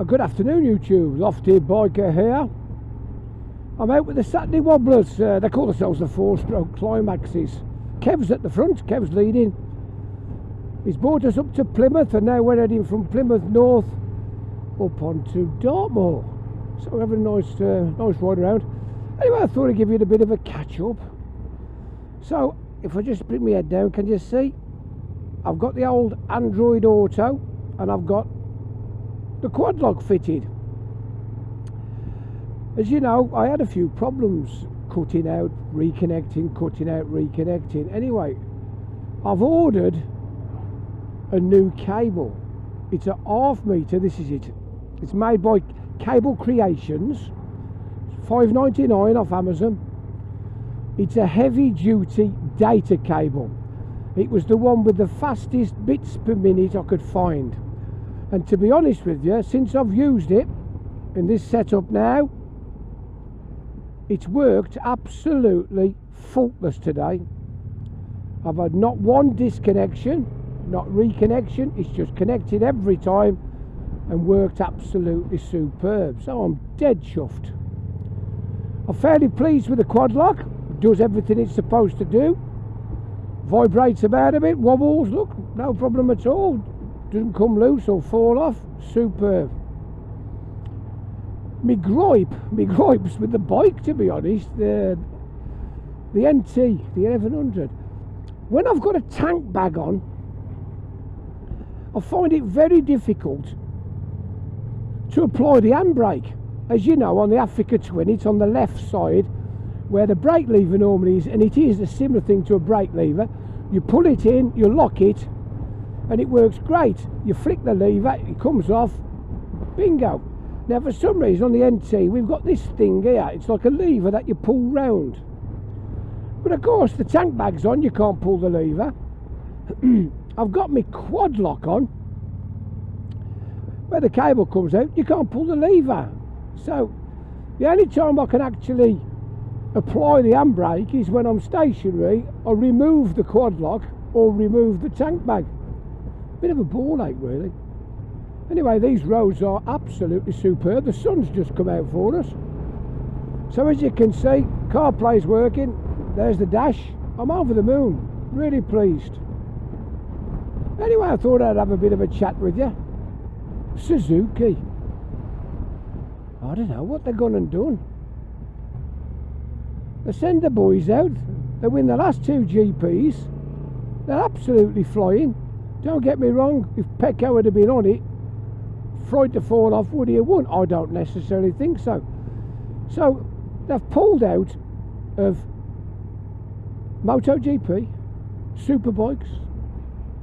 Good afternoon, YouTube. Loftybiker here. I'm out with the Saturday Wobblers. They call themselves the 4-stroke climaxes. Kev's at the front, Kev's leading. He's brought us up to Plymouth, and now we're heading from Plymouth north up onto Dartmoor. So we're having a nice ride around. Anyway, I thought I'd give you a bit of a catch up. So if I just bring my head down, can you see? I've got the old Android Auto and I've got the quad lock fitted. As you know, I had a few problems cutting out, reconnecting, cutting out, reconnecting. Anyway, I've ordered a new cable. It's a 1/2 meter. This is it. It's made by Cable Creations. $5.99 off Amazon. It's a heavy duty data cable. It was the one with the fastest bits per minute I could find. And to be honest with you, since I've used it in this setup now, it's worked absolutely faultless today. I've had not one disconnection, not reconnection. It's just connected every time and worked absolutely superb. So I'm dead chuffed. I'm fairly pleased with the quad lock. It does everything it's supposed to do. Vibrates about a bit, wobbles, look, no problem at all. Doesn't come loose or fall off. Superb. Me gripes with the bike, to be honest, the NT, the 1100. When I've got a tank bag on, I find it very difficult to apply the handbrake. As you know, on the Africa Twin, it's on the left side where the brake lever normally is, and it is a similar thing to a brake lever. You pull it in, you lock it, and it works great. You flick the lever, it comes off, bingo. Now for some reason on the NT we've got this thing here, it's like a lever that you pull round. But of course the tank bag's on, you can't pull the lever. I've got my quad lock on, where the cable comes out, you can't pull the lever. So the only time I can actually apply the handbrake is when I'm stationary, or remove the quad lock or remove the tank bag. Bit of a ball ache really. Anyway, these roads are absolutely superb. The sun's just come out for us. So as you can see, CarPlay's working. There's the dash. I'm over the moon. Really pleased. Anyway, I thought I'd have a bit of a chat with you. Suzuki. I don't know what they've gone and done. They send the boys out. They win the last 2 GPs. They're absolutely flying. Don't get me wrong, if Pecco had been on it, frightened to fall off, would he have won? I don't necessarily think so. So they've pulled out of MotoGP, Superbikes,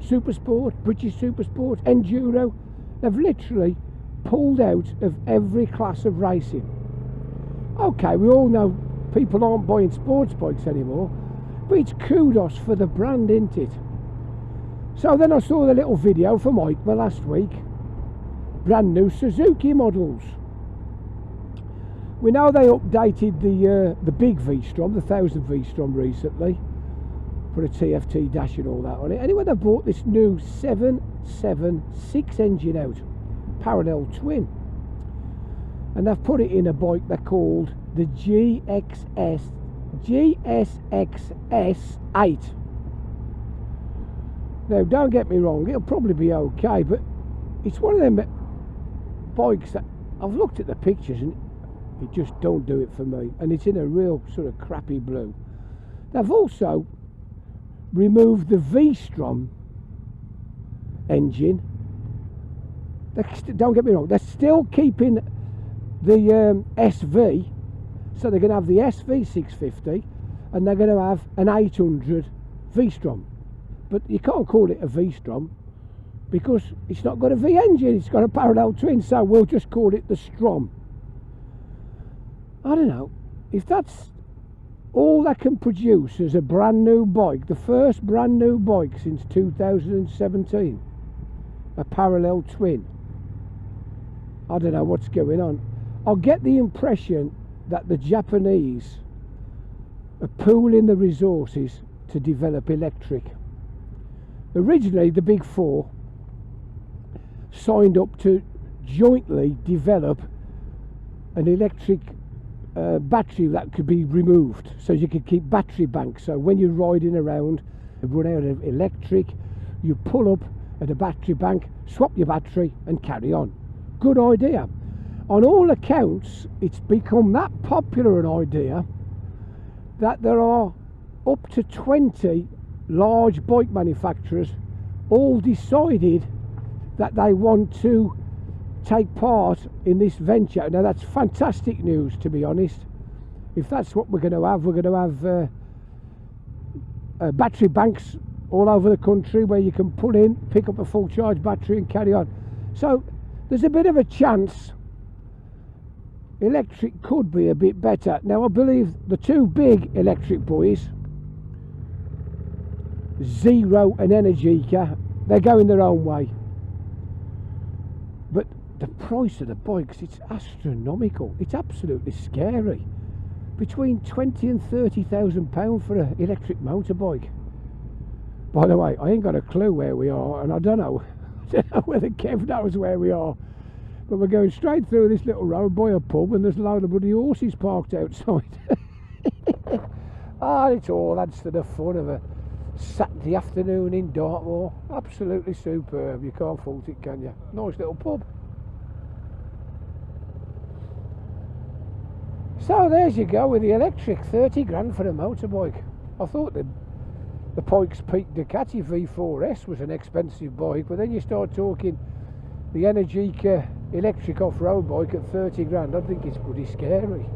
Supersport, British Supersport, Enduro. They've literally pulled out of every class of racing. Okay, we all know people aren't buying sports bikes anymore, but it's kudos for the brand, isn't it? So then I saw the little video from Mike last week. Brand new Suzuki models. We know they updated the big V-Strom, the 1000 V-Strom recently. Put a TFT dash and all that on it. Anyway, they bought this new 776 engine out. Parallel twin. And they've put it in a bike they're called the GSX-S8. Now don't get me wrong, it'll probably be okay, but it's one of them bikes that I've looked at the pictures and it just don't do it for me, and it's in a real sort of crappy blue. They've also removed the V-Strom engine. Don't get me wrong, they're still keeping the SV, so they're going to have the SV 650 and they're going to have an 800 V-Strom, but you can't call it a V-Strom because it's not got a V engine, it's got a parallel twin, so we'll just call it the Strom. I don't know if that's all they can produce as a brand new bike, the first brand new bike since 2017, a parallel twin. I don't know what's going on. I get the impression that the Japanese are pooling the resources to develop electric. Originally the big four signed up to jointly develop an electric battery that could be removed, so you could keep battery banks. So when you're riding around and run out of electric, you pull up at a battery bank, swap your battery and carry on. Good idea. On all accounts, it's become that popular an idea that there are up to 20 large bike manufacturers all decided that they want to take part in this venture. Now that's fantastic news, to be honest. If that's what we're going to have battery banks all over the country where you can pull in, pick up a full charge battery and carry on. So there's a bit of a chance electric could be a bit better. Now I believe the two big electric boys, Zero and Energica, they're going their own way. But the price of the bikes, it's astronomical. It's absolutely scary. Between 20 and 30,000 pounds for an electric motorbike. By the way, I ain't got a clue where we are, and I don't know whether Kev knows where we are. But we're going straight through this little road by a pub, and there's a load of bloody horses parked outside. It all adds to the fun of a Saturday afternoon in Dartmoor. Absolutely superb. You can't fault it, can you? Nice little pub. So there's you go with the electric. 30 grand for a motorbike. I thought the Pikes Peak Ducati V4S was an expensive bike, but then you start talking the Energica electric off-road bike at 30 grand. I think it's pretty scary.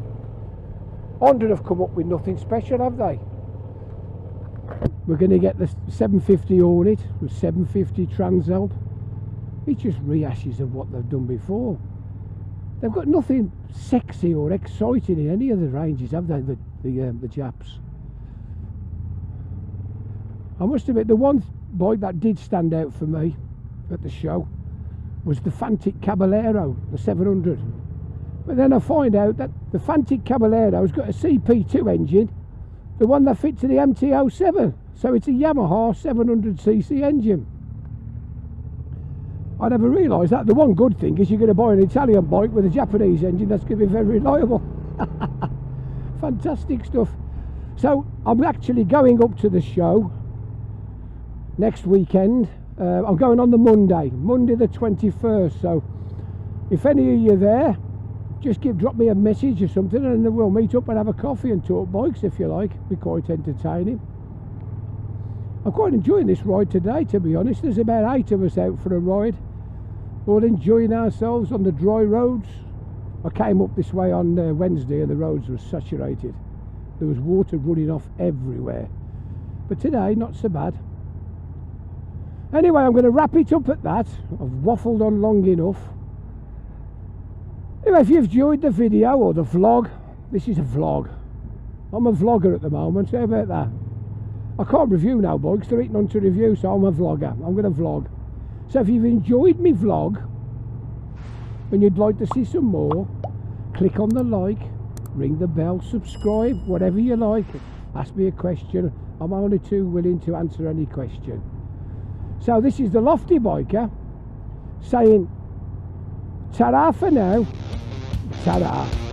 Honda have come up with nothing special, have they? We're going to get the 750 Hornet with 750 Transalp. It's just rehashes of what they've done before. They've got nothing sexy or exciting in any of the ranges, have they, the Japs? I must admit, the one bike that did stand out for me at the show was the Fantic Caballero, the 700. But then I find out that the Fantic Caballero's got a CP2 engine, the one that fits to the MT07. So it's a Yamaha 700cc engine. I never realised that. The one good thing is you're going to buy an Italian bike with a Japanese engine that's going to be very reliable. Fantastic stuff. So I'm actually going up to the show next weekend. I'm going on the Monday the 21st. So if any of you are there, just drop me a message or something, and we'll meet up and have a coffee and talk bikes if you like. Be quite entertaining. I'm quite enjoying this ride today, to be honest. There's about 8 of us out for a ride, all enjoying ourselves on the dry roads. I came up this way on Wednesday and the roads were saturated. There was water running off everywhere. But today, not so bad. Anyway, I'm going to wrap it up at that. I've waffled on long enough. Anyway, if you've enjoyed the video or the vlog, this is a vlog. I'm a vlogger at the moment, how about that? I can't review now, bikes, there ain't none to review, so I'm a vlogger. I'm going to vlog. So if you've enjoyed me vlog and you'd like to see some more, click on the like, ring the bell, subscribe, whatever you like. Ask me a question. I'm only too willing to answer any question. So this is the Lofty Biker saying ta-ra for now. Ta-ra.